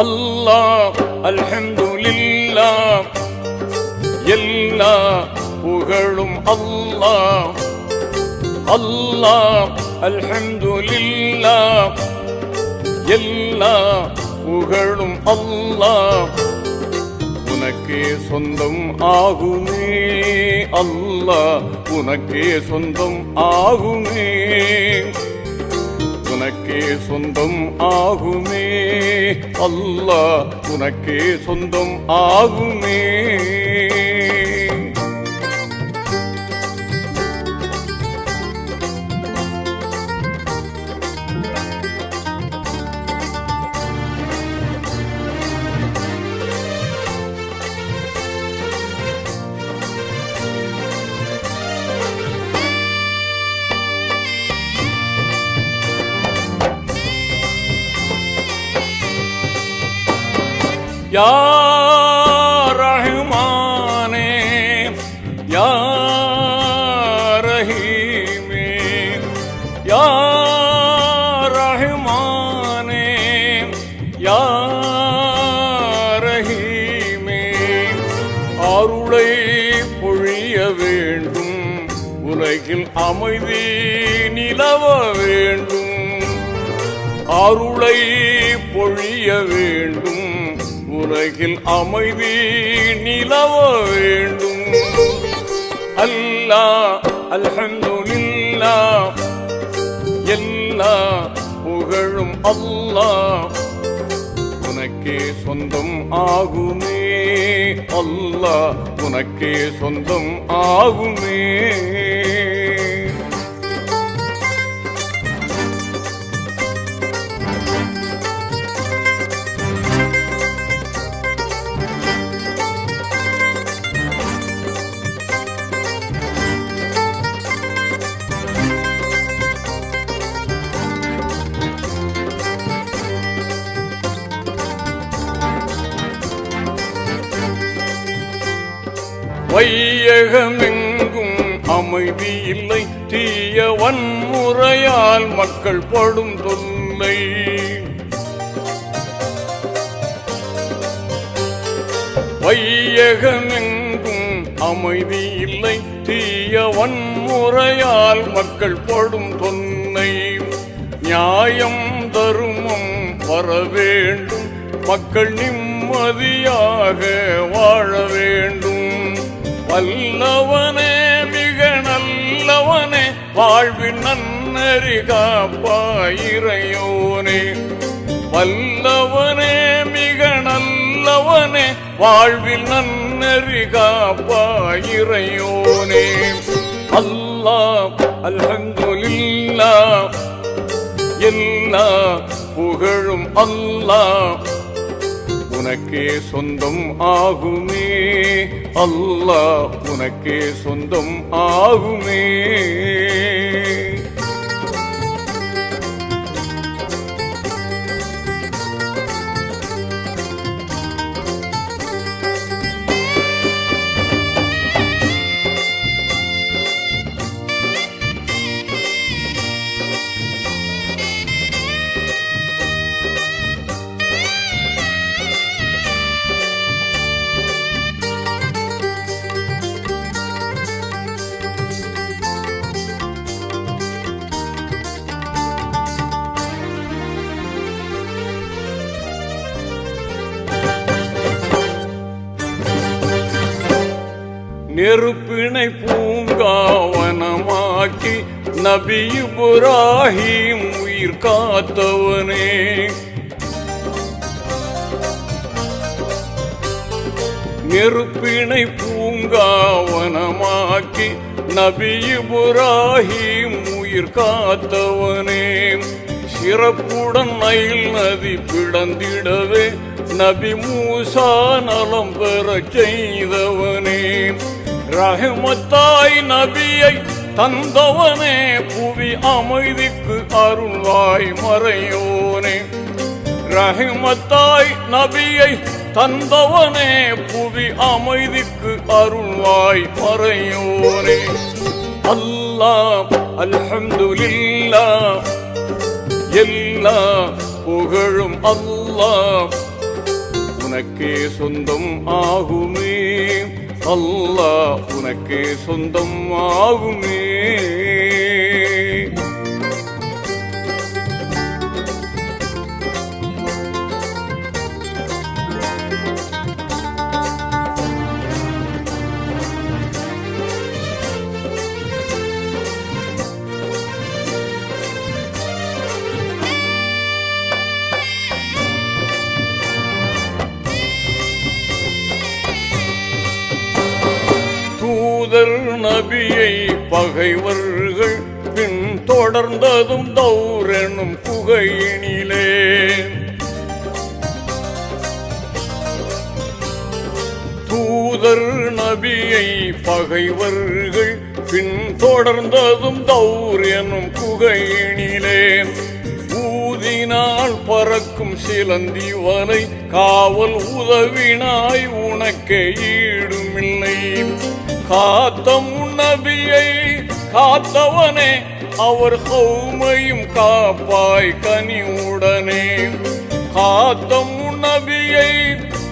அல்லாஹ் அல்ஹம்துலில்லாஹ், எல்லா புகழும் அல்லாஹ். அல்லாஹ் அல்ஹம்துலில்லாஹ், எல்லா புகழும் அல்லாஹ். உனக்கே சொந்தம் ஆகுமே அல்லாஹ், உனக்கே சொந்தம் ஆகுமே, உனக்கே சொந்தம் ஆகுமே அல்லாஹ், உனக்கே சொந்தம் ஆகுமே. யா ரஹ்மானே யா ரஹீமே, யா ரஹ்மானே யா ரஹீமே. அருளை பொழிய வேண்டும், உலகில் அமைதி நிலவ வேண்டும். அருளை பொழிய வேண்டும், உலகில் அமைதி நிலவ வேண்டும். அல்லாஹ் அல்ஹம்துலில்லாஹ், எல்லா புகழும் அல்லாஹ். உனக்கே சொந்தம் ஆகுமே அல்லாஹ், உனக்கே சொந்தம் ஆகுமே. வையகமெங்கும் அமைதி இல்லை, தீய வன்முறையால் மக்கள் படும் தொல்லை. வையகமெங்கும் அமைதி இல்லை, தீய வன்முறையால் மக்கள் படும் தொல்லை. நியாயம் தருமம் வர வேண்டும், மக்கள் நிம்மதியாக வாழ வேண்டும். வல்லவனே மிக நல்லவனே, வாழ்வின் நன்னறி காப்பாயிரையோனே. வல்லவனே மிக நல்லவனே, வாழ்வில் நன்னறி காப்பாயிரையோனே. அல்லாஹ் அல்ஹம்துலில்லாஹ், எல்லா புகழும் அல்லாஹ். உனக்கே சொந்தம் ஆகுமே அல்லாஹ், உனக்கே சொந்தம் ஆகுமே. நெருப்பினை பூங்காவனமாக்கி நபி இப்ராஹிம் உயிர் காத்தவனே. நெருப்பினை பூங்காவனமாக்கி நபி இப்ராஹிம் உயிர் காத்தவனே. சிறப்புடன் நைல் நதி பிளந்திடவே நபி மூசா நலம் பெறச் செய்தவனே. ரஹ்மத்தாய் நபியை தந்தவனே, புவி அமைதிக்கு அருள்வாய் மறையோனே. ரஹ்மத்தாய் நபியை தந்தவனே, புவி அமைதிக்கு அருள்வாய் மறையோனே. அல்லாஹ் அல்ஹம்துலில்லாஹ், எல்லா புகழும் அல்லாஹ். உனக்கே சொந்தம் ஆகுமே. அல்லாஹ் உனக்கே சொந்தம் ஆகுமே. தூதர் நபியை பகைவர்கள் பின் தொடர்ந்ததும் தௌரெனும் குகையினிலே. தூதர் நபியை பகைவர்கள் பின் தொடர்ந்ததும் தௌரெனும் குகையினிலே. ஊதினால் பறக்கும் சிலந்தி வலை காவல் உதவினாய் உனக்கே ஈடுமில்லை. காத்தம் நபியை காத்தவனே அவர் கௌமையும் காப்பாய் கனிவுடனே. காத்தம் நபியை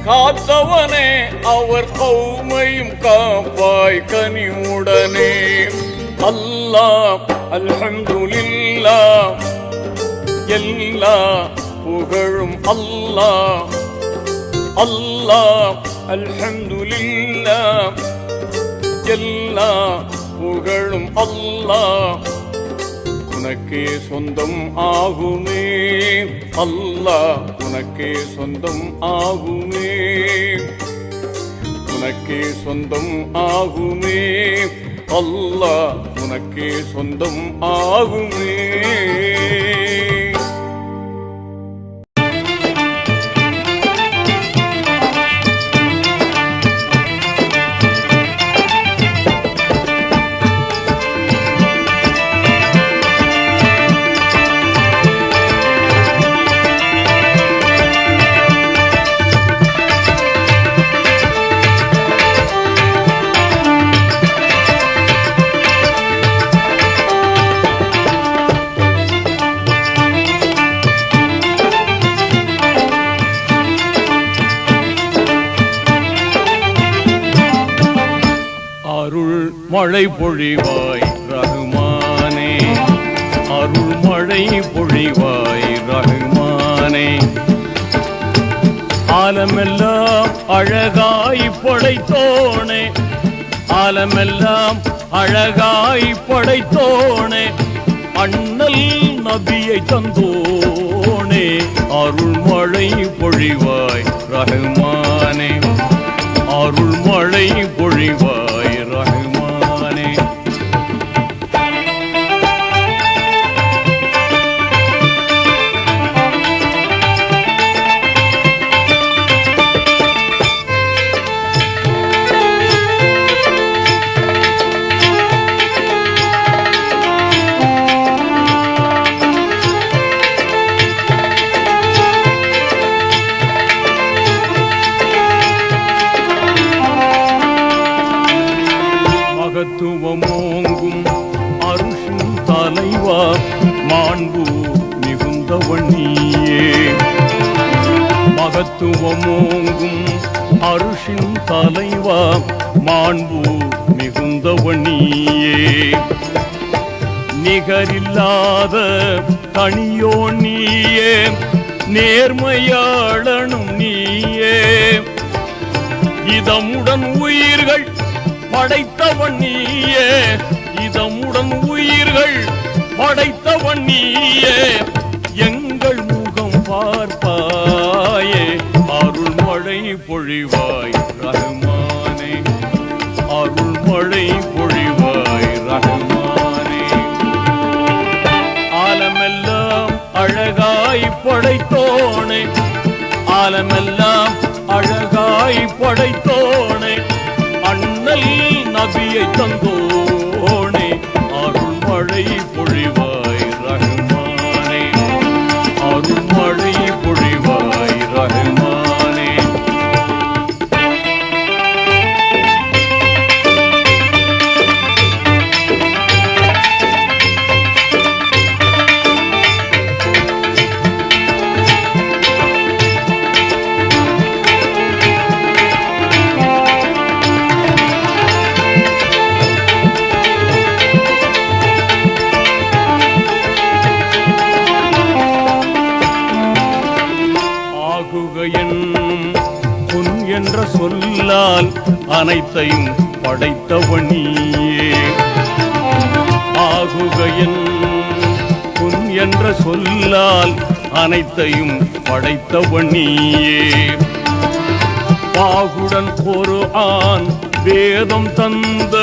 காத்தவனே அவர் கௌமையும் காப்பாய் கனிவுடனே. அல்லாஹ் அல்ஹம்துலில்லாஹ் எல்லா புகழும் அல்லாஹ். அல்லாஹ் அல்ஹம்துலில்லாஹ் எல்லா புகழும் அல்லாஹ். உனக்கே சொந்தம் ஆகுமே. அல்லாஹ் உனக்கே சொந்தம் ஆகுமே. உனக்கே சொந்தம் ஆகுமே. அல்லாஹ் உனக்கே சொந்தம் ஆகுமே. மழை பொழிவாய் ரஹ்மானே. அருள் மழை பொழிவாய் ரஹ்மானே. ஆலமெல்லாம் அழகாய் படைத்தோனே. ஆலமெல்லாம் அழகாய் படைத்தோனே. அண்ணல் நபியை தந்தோனே. அருள் மழை பொழிவாய் ரஹ்மானே. அருள் மழை பொழிவாய் ரஹ்மானே. மகத்துவமோங்கும் அருஷின் தலைவா மாண்பு மிகுந்தவனியே. மகத்துவமோங்கும் அருஷின் தலைவா மாண்பு மிகுந்தவனியே. நிகரில்லாத கனியோ நீயே. நேர்மையாளனும் நீயே. இதமுடன் உயிர்கள் படைத்தவன் நீயே. இதமுடன் உயிர்கள் படைத்தவன் நீயே. எங்கள் முகம் பார்ப்பாயே. அருள் மழை பொழிவாய் ரஹ்மானே. அருள் மழை பொழிவாய் ரஹ்மானே. ஆலமெல்லாம் அழகாய் படைத்தோனே. ஆலமெல்லாம் அழகாய் படைத்தோனே. அண்ணல் நபியை தந்தோனே. அருள் மழை பொழிவாய் ரஹ்மானே. அருள் மழை பொழிவாய் ரஹ்மானே. சொல்லால் அனைத்தையும் படைத்தவன் நீயே. ஆகுக குன் என்ற சொல்லால் அனைத்தையும் படைத்தவன் நீயே. பாகுடன் ஒரு ஆண் வேதம் தந்த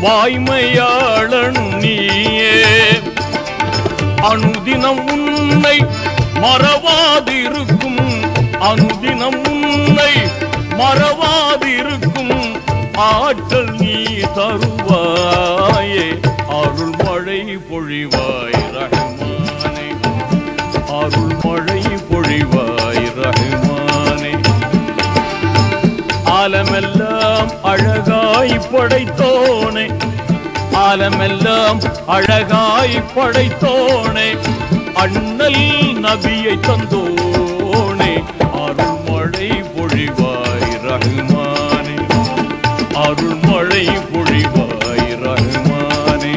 வாய்மையாளன் நீயே. அனுதினம் உன்னை மறவாதிருக்கும், அனுதினம் உன்னை மறவாதிருக்கும் ஆற்றல் நீ தருவாயே. அருள் மழை பொழிவாய் ரஹ்மானே, அருள் மழை பொழிவாய் ரஹ்மானே. ஆலமெல்லாம் அழகாய் படைத்தோனே, ஆலமெல்லாம் அழகாய் படைத்தோனே, அண்ணல் நபியை தந்தோனே. அருள் மழை பொழிவாய் ரஹ்மானே, அருள் மழை பொழிவாய் ரஹ்மானே.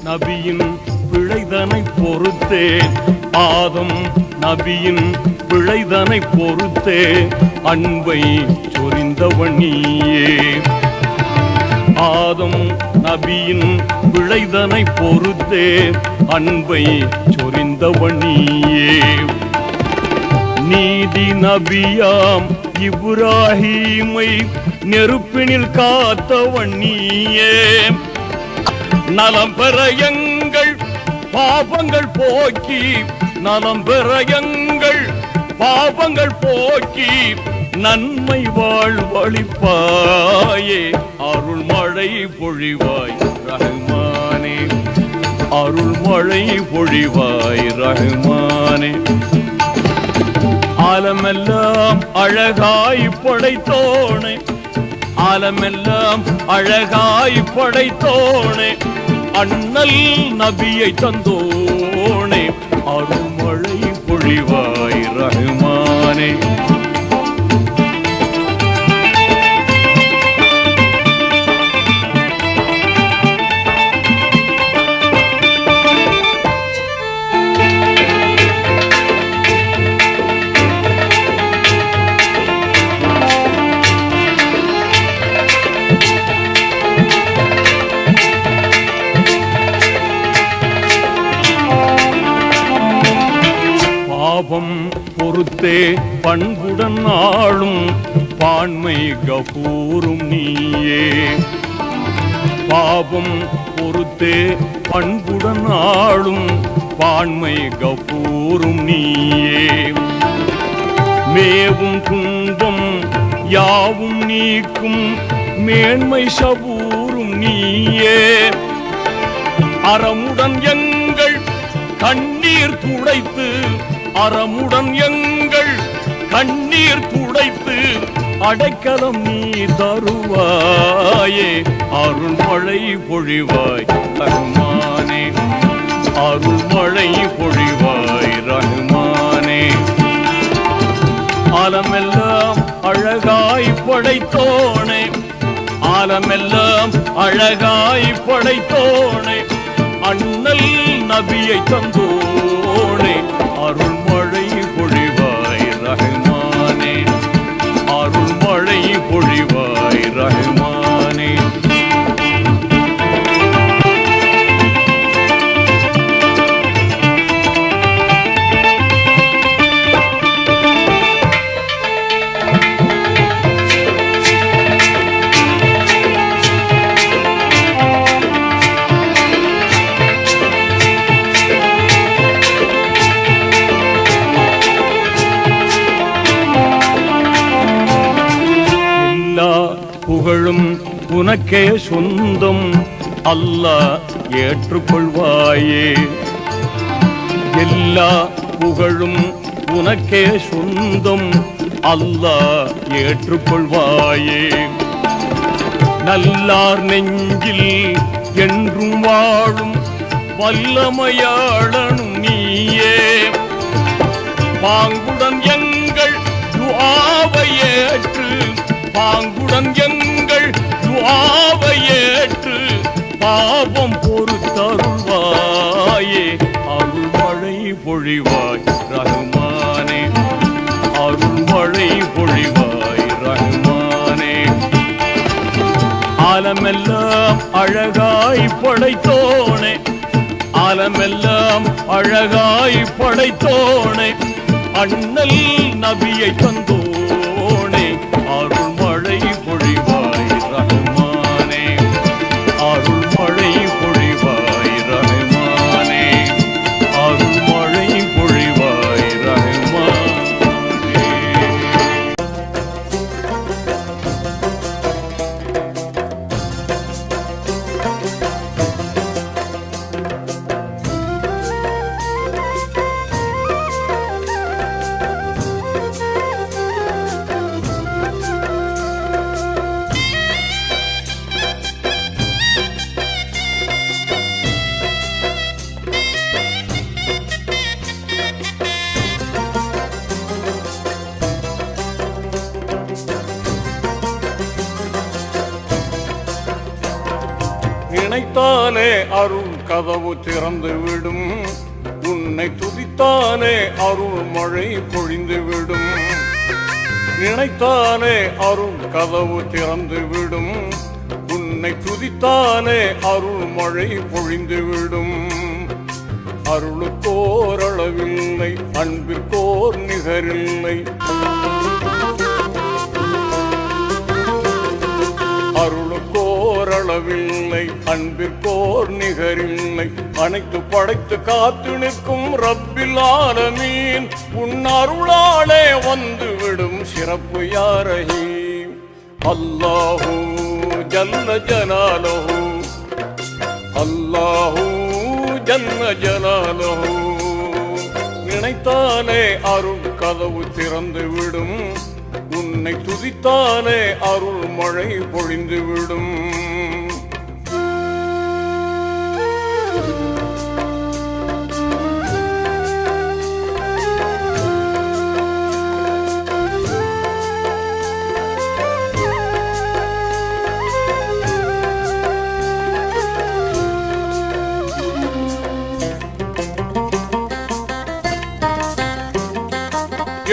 நபியின் பிழைதனை பொறுத்தே, ஆதம் நபியின் பிழைதனை பொறுத்தே அன்பை சொரிந்தவன் நீயே. ஆதம் நபியின் பிழைதனை பொறுத்தே அன்பை சொரிந்தவன் நீயே. நீதி நபியாம் இப்ராஹீமை நெருப்பினில் காத்தவன் நீயே. நலம் பெற எங்கள் பாபங்கள் போக்கி, நலம் பெற எங்கள் பாபங்கள் போக்கி நன்மை வாழ்வளிப்பாயே. அருள் மழை பொழிவாய் ரஹ்மானே, அருள் மழை பொழிவாய் ரஹ்மானே. ஆலமெல்லாம் அழகாய் படைத்தோனே, ஆலமெல்லாம் அழகாய் படைத்தோனே, அண்ணல் நபியை தந்தோனே. அருள் மழை பொழிவாய் ரஹ்மானே. பாவம் பொறுத்தே பண்புடன் ஆளும் பான்மை கபூரும் நீயே. பாவம் பொறுத்தே பண்புடன் ஆளும் பான்மை கபூரும் நீயே. மேவும் துன்பம் யாவும் நீக்கும் மேன்மை சபூரும் நீயே. அறமுடன் எங்கள் கண்ணீர் துடைத்து, அறமுடன் எங்கள் கண்ணீர் துடைத்து அடைக்கலம் நீ தருவாயே. அருள் மழை பொழிவாய் ரஹ்மானே, அருள் மழை பொழிவாய் ரஹ்மானே. ஆலமெல்லாம் அழகாய் படைத்தோனே, ஆலமெல்லாம் அழகாய் படைத்தோனே, அண்ணல் நபியை தந்தோனே. அருள் மழை பொழிவாய் ரஹ்மானே, அருள் மழை பொழிவாய் ரஹ்மானே. புகழும் உனக்கே சொந்தம், அல்லாஹ் ஏற்றுக்கொள்வாயே. எல்லா புகழும் உனக்கே சொந்தம், அல்லாஹ் ஏற்றுக்கொள்வாயே. நல்லார் நெஞ்சில் என்றும் வாழும் வல்லமையாளனும் நீயே. பாங்குடன் எங்கள் துஆவை ஏற்று, பாங்குடன் எங்கள் துஆவை ஏற்று பாவம் பொறுத்தருள்வாயே. அருள்மழை பொழிவாய் ரஹ்மானே, அருள்மழை பொழிவாய் ரஹ்மானே. ஆலமெல்லாம் அழகாய் படைத்தோனே, ஆலமெல்லாம் அழகாய் படைத்தோனே, அண்ணல் நபியை தந்தோனே. அருள்மழை பொழிவாய் ரஹ்மானே, அருள்மழை பொழிவாய் ரஹ்மானே, அருள்மழை பொழிவாய் ரஹ்மானே. நினைத்தாலே அருள் கதவு திறந்து விடும், உன்னை துதித்தாலே அருள் மழை பொழிந்து விடும். நினைத்தாலே அருள் கதவு திறந்து விடும், உன்னை துதித்தாலே அருள் மழை பொழிந்து விடும். அருளுக்கோர் அளவில்லை, அன்பிற்கோர் நிகரில்லை. அருளுக்கோர் அளவில்லை, அன்பிற்கோர் நிகரில்லை. அனைத்து படைத்து காத்து நிற்கும் ரப்பில் ஆலமீன், உன் அருளாலே வந்துவிடும் சிறப்பு யா ரஹீம். அல்லாஹு ஜல்ல ஜலாலுஹு, அல்லாஹு ஜல்ல ஜலாலுஹு. நினைத்தாலே அருள் கதவு திறந்து விடும், உன்னை துதித்தாலே அருள் மழை பொழிந்து விடும்.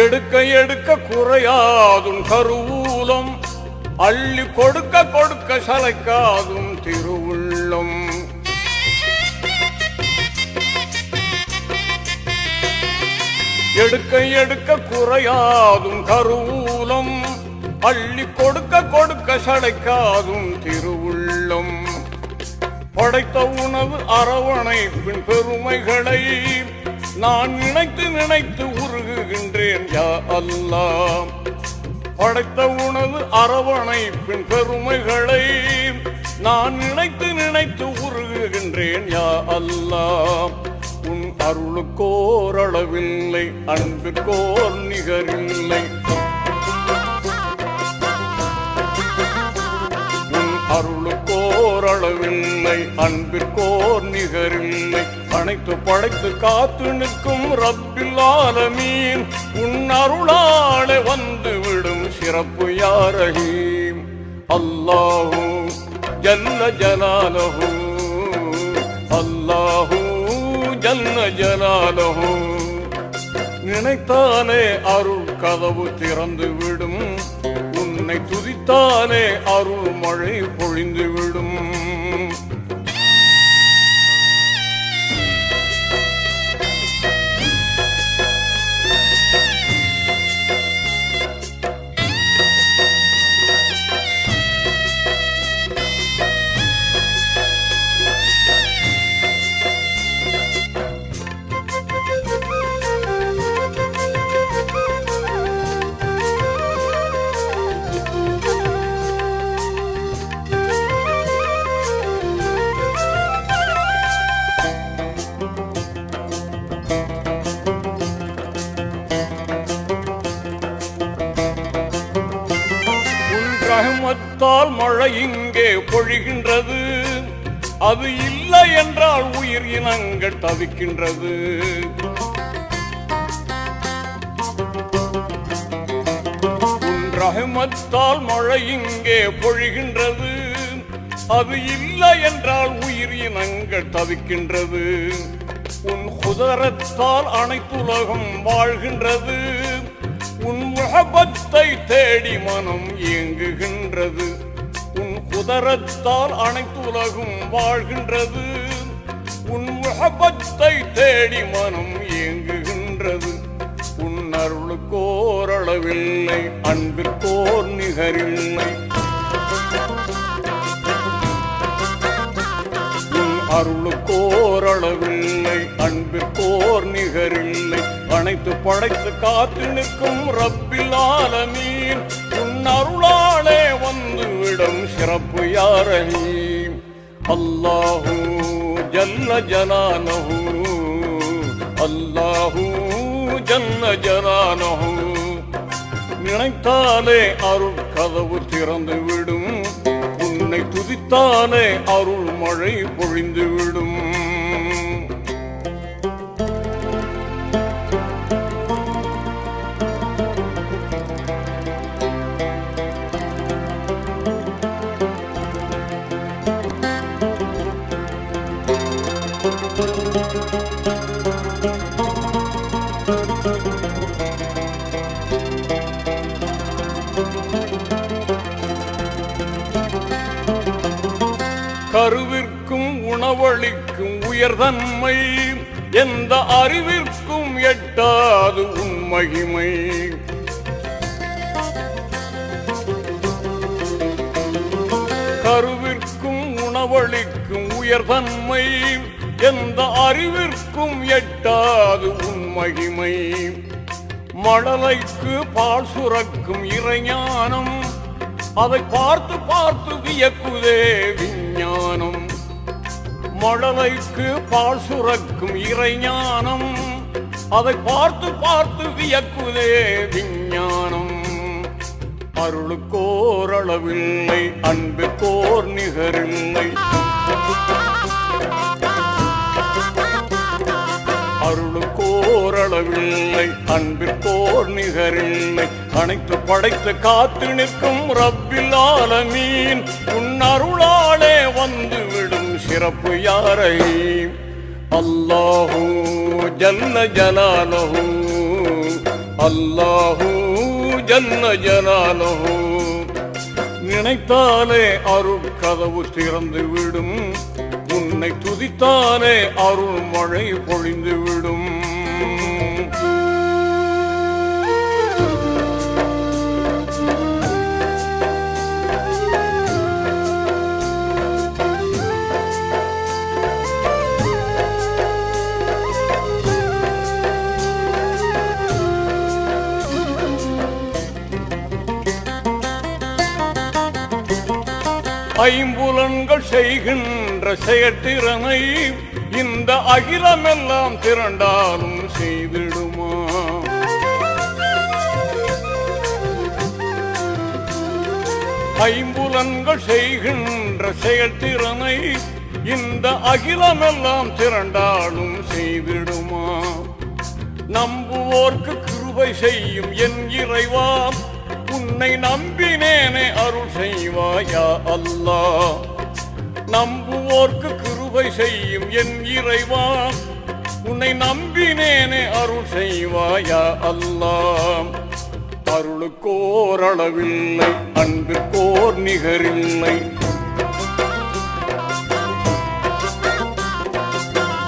எடுக்க எடுக்க குறையாதும் கருவூலம், அள்ளி கொடுக்க கொடுக்க சளைக்காதும் திருவுள்ளம். எடுக்க எடுக்க குறையாதும் கருவூலம், அள்ளி கொடுக்க கொடுக்க சளைக்காதும் திருவுள்ளம். படைத்த உணவு அரவணைப்பின் பெருமைகளை நான் நினைத்து நினைத்து உருகுகின்றேன் யா அல்லாஹ். படைத்த உணவு அரவணைப்பின் பெருமைகளை நான் நினைத்து நினைத்து உருகுகின்றேன் யா அல்லாஹ். உன் அருளுக்கோர் அளவில்லை, அன்பிற்கோர் நிகரில்லை. உன் அருளுக்கோர் அளவில்லை, அன்பிற்கோர் நிகரில்லை. அனைத்து படைத்து காத்து நிற்கும் ரப்பில் ஆலமீன், உன் அருளாலே வந்து விடும் சிறப்பு யா ரஹீம். அல்லாஹு ஜல்ல ஜலாலுஹு, அல்லாஹு ஜல்ல ஜலாலுஹு. நினைத்தாலே அருள் கதவு திறந்து விடும், உன்னை துதித்தாலே அருள் மழை பொழிந்து விடும். மழை இங்கே பொழிகின்றது, அது இல்லை என்றால் உயிர் இனங்கள் தவிக்கின்றது. உன் ரஹ்மத்தால் மழை இங்கே பொழிகின்றது, அது இல்லை என்றால் உயிர் இனங்கள் தவிக்கின்றது. உன் குதரத்தால் அனைத்துலகம் வாழ்கின்றது, உன் முஹப்பத்தை தேடி மனம் ஏங்குகின்றது. உன் குதரத்தால் அனைத்துலகம் வாழ்கின்றது, உன் முஹப்பத்தை தேடி மனம் ஏங்குகின்றது. உன் அருளுக்கோரளவில்லை, அன்பிற்கோர் நிகரில்லை. அருளுக்கோரளவில்லை, அன்பிற்கோர் நிகரில்லை. அனைத்து படைத்து காத்து நிற்கும் ரப்பில் ஆலமீன், உன் அருளாலே வந்துவிடும் சிறப்பு யா ரஹீம். அல்லாஹு ஜல்ல ஜலாலுஹு, அல்லாஹு ஜல்ல ஜலாலுஹு. நினைத்தாலே அருள் கதவு திறந்து விடும், உன்னை துதித்தாலே அருள் மழை பொழிந்து விடும். கருவிற்கும் உணவளிக்கும் உயர்தன்மை, எந்த அறிவிற்கும் எட்டாது உன் மகிமை. கருவிற்கும் உணவளிக்கும் உயர்தன்மை, எந்த அறிவிற்கும் எட்டாது உன் மகிமை. மழலைக்கு பால் சுரக்கும் இறைஞானம், அதை பார்த்து பார்த்து வியக்குதே விஞ்ஞானம். மழலைக்கு பால் சுரக்கும் இறைஞானம், அதை பார்த்து பார்த்து வியக்குதே விஞ்ஞானம். அருளுக்கோரளவில்லை, அன்பிற்கோர் நிகரில்லை. அருளுக்கோரளவில்லை, அன்பிற்கோர் நிகரில்லை. அனைத்து படைத்து காத்து நிற்கும் ரப்பில் ஆலமீன், உன் அருளாலே வந்துவிடும் சிறப்பு யா ரஹீம். அல்லாஹு ஜல்ல ஜலாலுஹு, அல்லாஹு ஜல்ல ஜலாலுஹு. நினைத்தாலே அருள் கதவு திறந்து விடும், உன்னை துதித்தாலே அருள் மழை பொழிந்து விடும். ஐம்புலன்கள் செய்கின்ற செயற்திறனை இந்த அகிலமெல்லாம் திரண்டாலும் செய்திடுமா? ஐம்புலன்கள் செய்கின்ற செயற்திறனை இந்த அகிலமெல்லாம் திரண்டாலும் செய்திடுமா? நம்புவோர்க்கு கிருபை செய்யும் என் இறைவா, உன்னை நம்பினேனே அருள் செய்வாயா அல்லாஹ். நம்புவோர்க்கு கிருபை செய்யும் என் இறைவா, உன்னை நம்பினேனே அருள் செய்வாயா அல்லாஹ். அருளுக்கோரளவில்லை, அன்பிற்கோர் நிகரில்லை.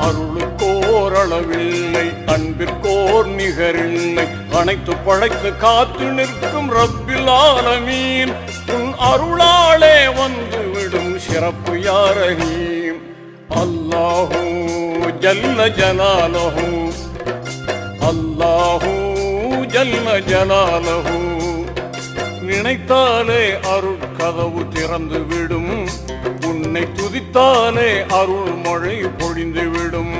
அருளுக்கோரளவில்லை, அன்பிற்கோர் நிகரில்லை. அனைத்து படைத்து காத்து நிற்கும் ரப்பில் ஆலமீன், உன் அருளாலே வந்துவிடும் சிறப்பு யா ரஹீம். அல்லாஹு ஜல்ல ஜலாலுஹு, அல்லாஹு ஜல்ல ஜலாலுஹு. நினைத்தாலே அருள் கதவு திறந்து விடும், உன்னை துதித்தாலே அருள் மழை பொழிந்து விடும்.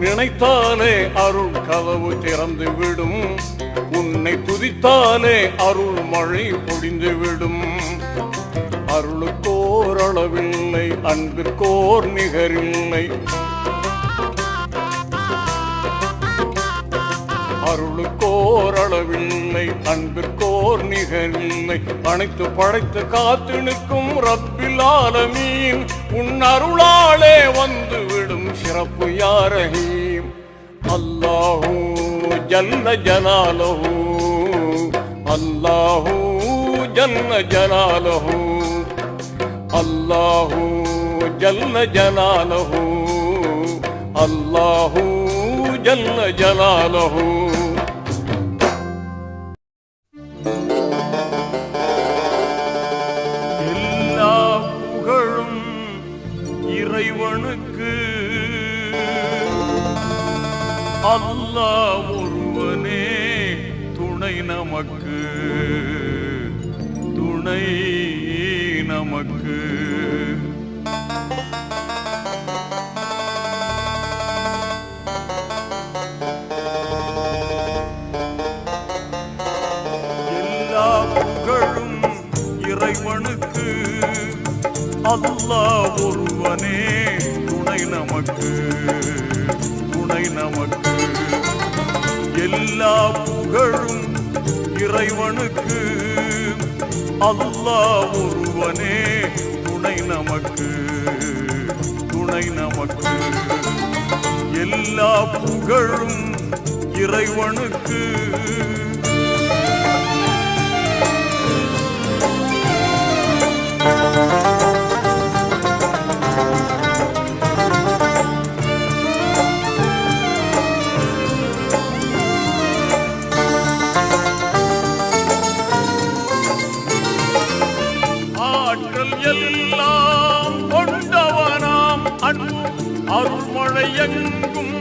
நினைத்தாலே அருள் கதவு திறந்து விடும், உன்னை துதித்தாலே அருள் மழை பொழிந்து விடும். அருளுக்கோர் அளவில்லை, அன்பிற்கோர் நிகரில்லை. அருளுக்கோர் அளவில்லை, அன்பிற்கோர் நிகரில்லை. அனைத்து படைத்து காத்து நிற்கும் ரப்பில் ஆலமீன், உன் அருளாலே வந்து விடும் சிறப்பு யா ரஹீம். அல்லாஹூ ஜல்ல ஜலாலுஹு, அல்லாஹூ ஜல்ல ஜலாலுஹு, அல்லாஹூ ஜல்ல ஜலாலுஹு, அல்லாஹூ ஜல்ல ஜலாலுஹு. எல்லா புகழும் இறைவனுக்கு, அல்லாஹ் ஒருவனே துணை நமக்கு, துணை நமக்கு. எல்லா புகழும் இறைவனுக்கு, அல்லாஹ் ஒருவனே துணை நமக்கு, துணை நமக்கு. எல்லா புகழும் இறைவனுக்கு, அல்லாஹ் ஒருவனே துணை நமக்கு, துணை நமக்கு. எல்லா புகழும் இறைவனுக்கு. ஆற்றல் எல்லாம் கொண்டவனாம், அன்பு அருள்மழை எங்கும்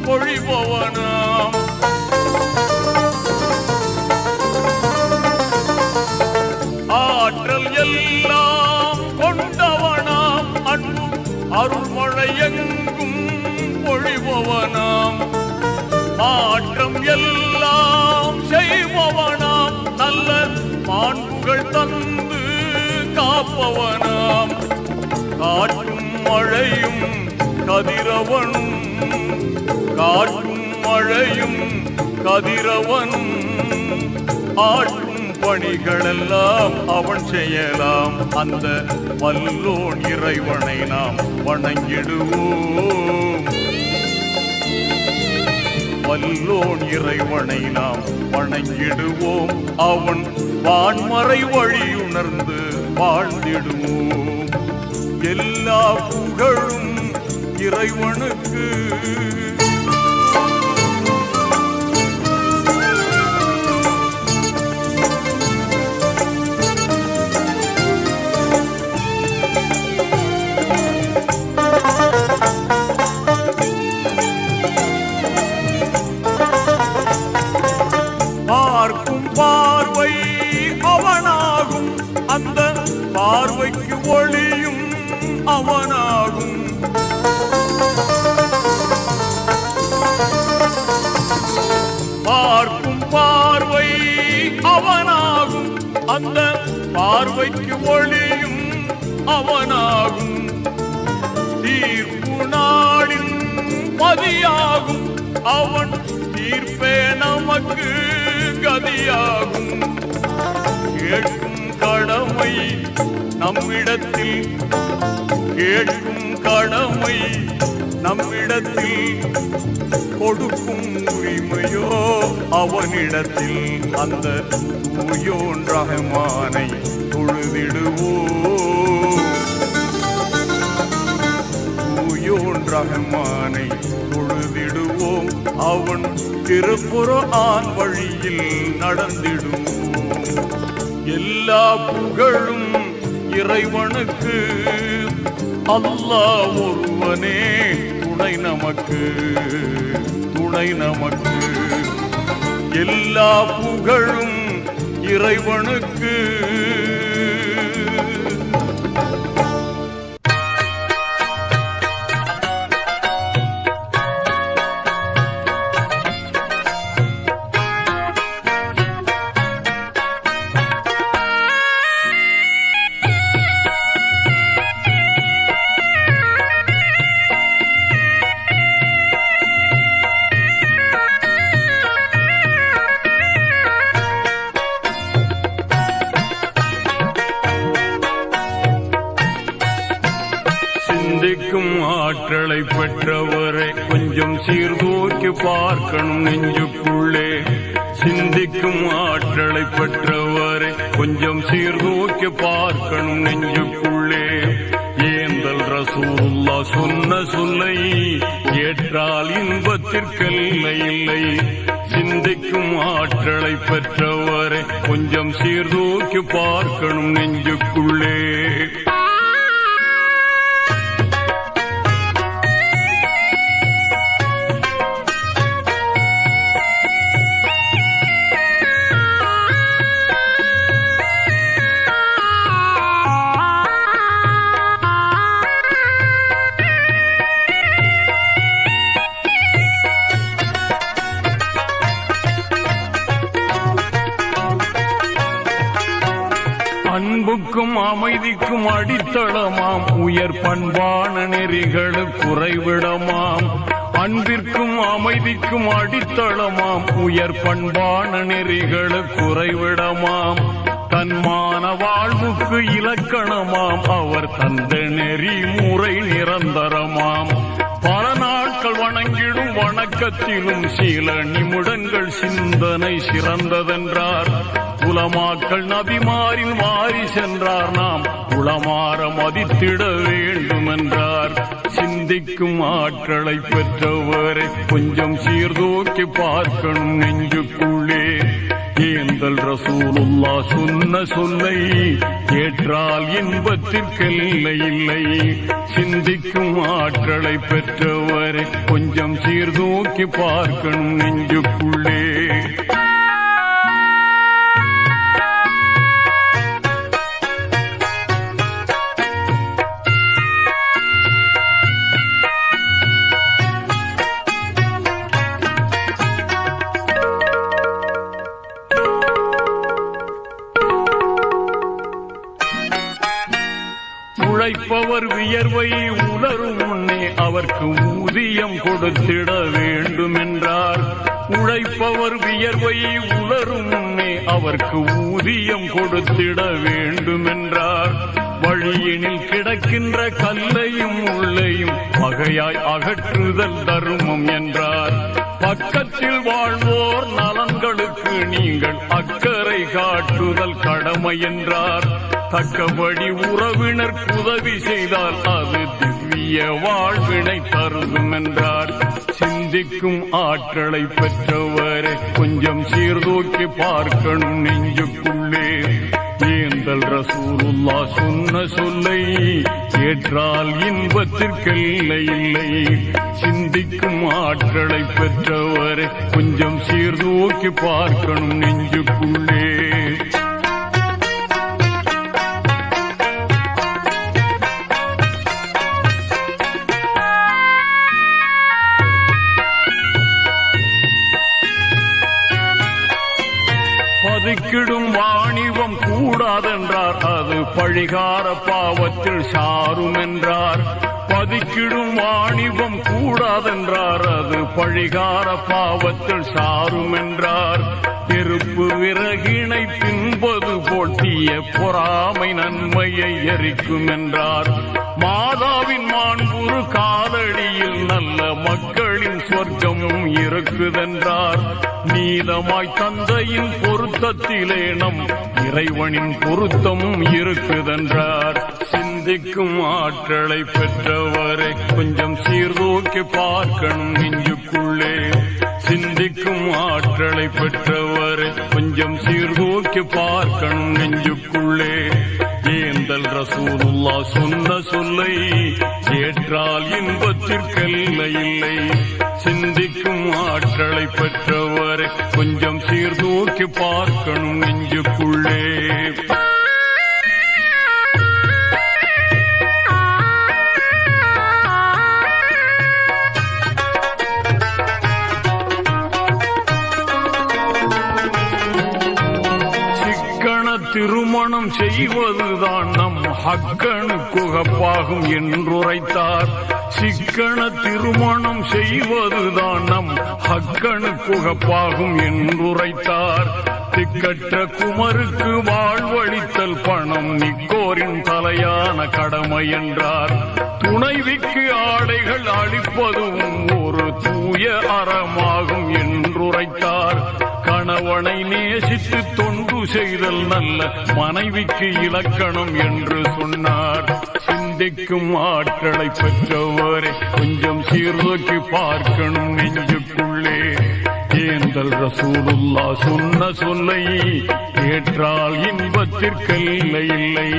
பொழிபவனாம். ஆற்றல் எல்லாம் கொண்டவனாம், அன்பு அருள்மழை எங்கும் பொழிபவனாம். மாற்றம் எல்லாம் செய்பவனாம், நல்ல மாண்புகள் தந்து காப்பவனாம். காற்றும் மழையும் கதிரவனும், காற்றும் மழையும் கதிரவனும், ஆற்றும் பணிகளெல்லாம் அவன் செய்யலாம். அந்த வல்லோன் இறைவனை நாம் வணங்கிடுவோம், வல்லோன் இறைவனை நாம் வணங்கிடுவோம். அவன் வான்மறை வழியுணர்ந்து வாழ்ந்திடுவோம். எல்லா புகழும் இறைவனுக்கு. பார்க்கும் பார்வை அவனாகும், அந்த பார்வைக்கு ஒளியும் அவனாகும். பார்க்கும் பார்வை அவனாகும், அந்த பார்வைக்கு ஒளியும் அவனாகும். தீர்ப்பு நாளின் பதியாகும், அவன் தீர்ப்பே நமக்கு கதியாகும். கேட்கும் கடமை நம்மிடத்தில், கேட்கும் கடமை நம்மிடத்தில், கொடுக்கும் உரிமையோ அவனிடத்தில். அந்த தூயோன் ரஹ்மானை தொழுதிடுவோம், தூயோன் ரஹ்மானை தொழுதிடுவோம். அவன் திருக்குர்ஆன் வழியில் நடந்திடுவோம். எல்லா புகழும் இறைவனுக்கு, அல்லாஹ் ஒருவனே துணை நமக்கு, துணை நமக்கு. எல்லா புகழும் இறைவனுக்கு. சிந்திக்கும் ஆற்றலை பெற்றவரை கொஞ்சம் சீர்தூக்கி பார்க்கணும் நெஞ்சுக்குள்ளே. சிந்திக்கும் ஆற்றலை பெற்றவரை கொஞ்சம் சீர்தூக்கி பார்க்கணும் நெஞ்சுக்குள்ளே. ஏந்தல் ரசூலுல்லாஹ் சொன்ன சொல்லை ஏற்றால் இன்பத்திற்கெல்லை இல்லை. சிந்திக்கும் ஆற்றலை பெற்றவரை கொஞ்சம் சீர்தூக்கி பார்க்கணும் நெஞ்சுக்குள்ளே. அன்புக்கும் அமைதிக்கும் அடித்தளமாம் உயர் பண்பான நெறிகளுக்கு குறைவிடமாம். அன்பிற்கும் அமைதிக்கும் அடித்தளமாம் உயர் பண்பான நெறிகளுக்கு குறைவிடமாம். தன்மான வாழ்வுக்கு இலக்கணமாம் அவர் தந்த நெறி முறை நிரந்தரமாம். பல நாட்கள் வணங்கிடும் வணக்கத்திலும் சில நிமிடங்கள் சிந்தனை சிறந்ததென்றார். உலமாக்கள் நபிமாரின் மாறி சென்றார். நாம் உளமாற மதித்திட வேண்டுமென்றார். சிந்திக்கும் ஆற்றலை பெற்றவரை கொஞ்சம் சீர்தூக்கி பார்க்கணும் நெஞ்சுக்குள்ளே. ஏந்தல் ரசூலுல்லாஹ் சொன்ன சொல்லை ஏற்றால் இன்பத்திற்கெல்லை இல்லை. சிந்திக்கும் ஆற்றலை பெற்றவரை கொஞ்சம் சீர்தூக்கி பார்க்கணும் நெஞ்சுக்குள்ளே. உழைப்பவர் வியர்வை உலரும் முன்னே அவருக்கு ஊதியம் கொடுத்திட வேண்டுமென்றார். உழைப்பவர் வியர்வை உலரும் முன்னே அவருக்கு ஊதியம் கொடுத்திட வேண்டுமென்றார். வழியினில் கிடக்கின்ற கல்லையும் உள்ளையும் வகையாய் அகற்றுதல் தர்மம் என்றார். பக்கத்தில் வாழ்வோர் நலன்களுக்கு நீங்கள் அக்கறை காட்டுதல் கடமை என்றார். தக்கபடி உறவினர் உதவி செய்தால் அது திவ்ய வாழ்வினை தருதும் என்றார். சிந்திக்கும் ஆற்றலை பெற்றவரை கொஞ்சம் சீர்தூக்கி பார்க்கணும் நெஞ்சுக்குள்ளே. ஏந்தல் ரசூலுல்லாஹ் சொன்ன சொல்லை ஏற்றால் இன்பத்திற்கெல்லை இல்லை. சிந்திக்கும் ஆற்றலை பெற்றவரை கொஞ்சம் சீர்தூக்கி பார்க்கணும் நெஞ்சுக்குள்ளே. பதுக்கிடும் வாணிபம் கூடாதென்றார். அது பழிகார பாவத்தில் சாரும் என்றார். பதுக்கிடும் வாணிபம் கூடாதென்றார். அது பழிகார பாவத்தில் சாரும் என்றார். நெருப்பு விறகினை தின்பது போல் தீய பொறாமை நன்மையை எரிக்கும் என்றார். மாதாவின் மாண்புறு காலடியில் நல்ல மக்களின் சொர்க்கமும் இருக்குதென்றார். நீதமாய் தந்தையின் பொருத்தத்திலே நம் இறைவனின் பொருத்தமும் இருக்குதென்றார். சிந்திக்கும் ஆற்றலை பெற்றவரை கொஞ்சம் சீர்தூக்கி பார்க்கணும் நெஞ்சுக்குள்ளே. சிந்திக்கும் ஆற்றலை பெற்றவரை கொஞ்சம் சீர்தூக்கி பார்க்கணும் நெஞ்சுக்குள்ளே. ஏந்தல் ரசூலுல்லாஹ் சொன்ன சொல்லை ஏற்றால் இன்பத்திற்கெல்லை இல்லை. சிந்திக்கும் ஆற்றலை பெற்றவரை கொஞ்சம் சீர்தூக்கி பார்க்கணும் நெஞ்சுக்குள்ளே. திருமணம் செய்வதுதான் நம் ஹக்கனுக்கு உகப்பாகும் என்றுரைத்தார். சிக்கன திருமணம் செய்வதுதான் நம் ஹக்கனுக்கு உகப்பாகும் என்றுரைத்தார். திக்கற்ற குமருக்கு வாழ்வழித்தல் பணம் நிக்கோரின் தலையான கடமை என்றார். துணைவிக்கு ஆடைகள் அளிப்பதும் ஒரு தூய அறமாகும் என்றுரைத்தார். கணவனை நேசித்து தொண்டு செய்தல் நல்ல மனைவிக்கு இலக்கணம் என்று சொன்னார். சிந்திக்கும் ஆற்றலை பெற்றவரை கொஞ்சம் சீர்தூக்கி பார்க்கணும் நெஞ்சுக்குள்ளே. ஏந்தல் ரசூலுல்லா சொன்ன சொல்லை ஏற்றால் இன்பத்திற்கெல்லை இல்லை.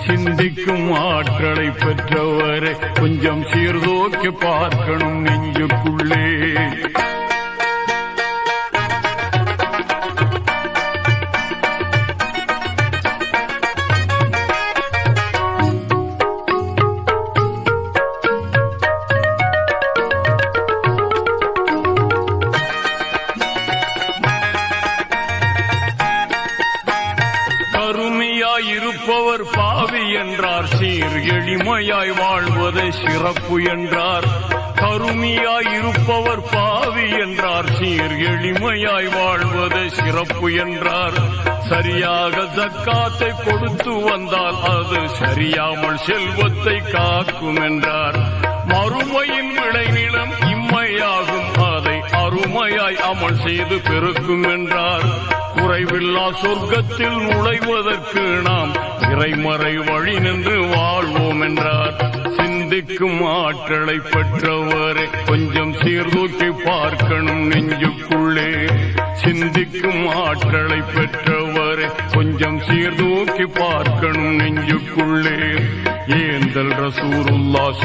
சிந்திக்கும் ஆற்றலை பெற்றவரை கொஞ்சம் சீர்தூக்கி பார்க்கணும் நெஞ்சுக்குள்ளே. இருப்பவர் பாவி என்றார். சீர் எளிமையாய் வாழ்வதை சிறப்பு என்றார். கருமியாய் இருப்பவர் பாவி என்றார். சீர் எளிமையாய் வாழ்வதை சிறப்பு என்றார். சரியாக ஜக்காத்தை கொடுத்து வந்தால் அது சரியாமல் செல்வத்தை காக்கும் என்றார். மறுமையின் விளைநிலம் இம்மையாகும், அதை அருமையாய் அமல் செய்து பெருக்கும் என்றார். குறைவில்லா சொர்க்கத்தில் நுழைவதற்கு நாம் இறைமறை வழி நின்று வாழ்வோம் என்றார். சிந்திக்கும் ஆற்றலை பெற்றவரை கொஞ்சம் சீர்தூக்கி பார்க்கணும் நெஞ்சுக்குள்ளே. சிந்திக்கும் ஆற்றலை பெற்றவரை கொஞ்சம் சீர்தூக்கி பார்க்கணும் நெஞ்சுக்குள்ளே. ஏந்தல் ரசூலுல்லாஹ்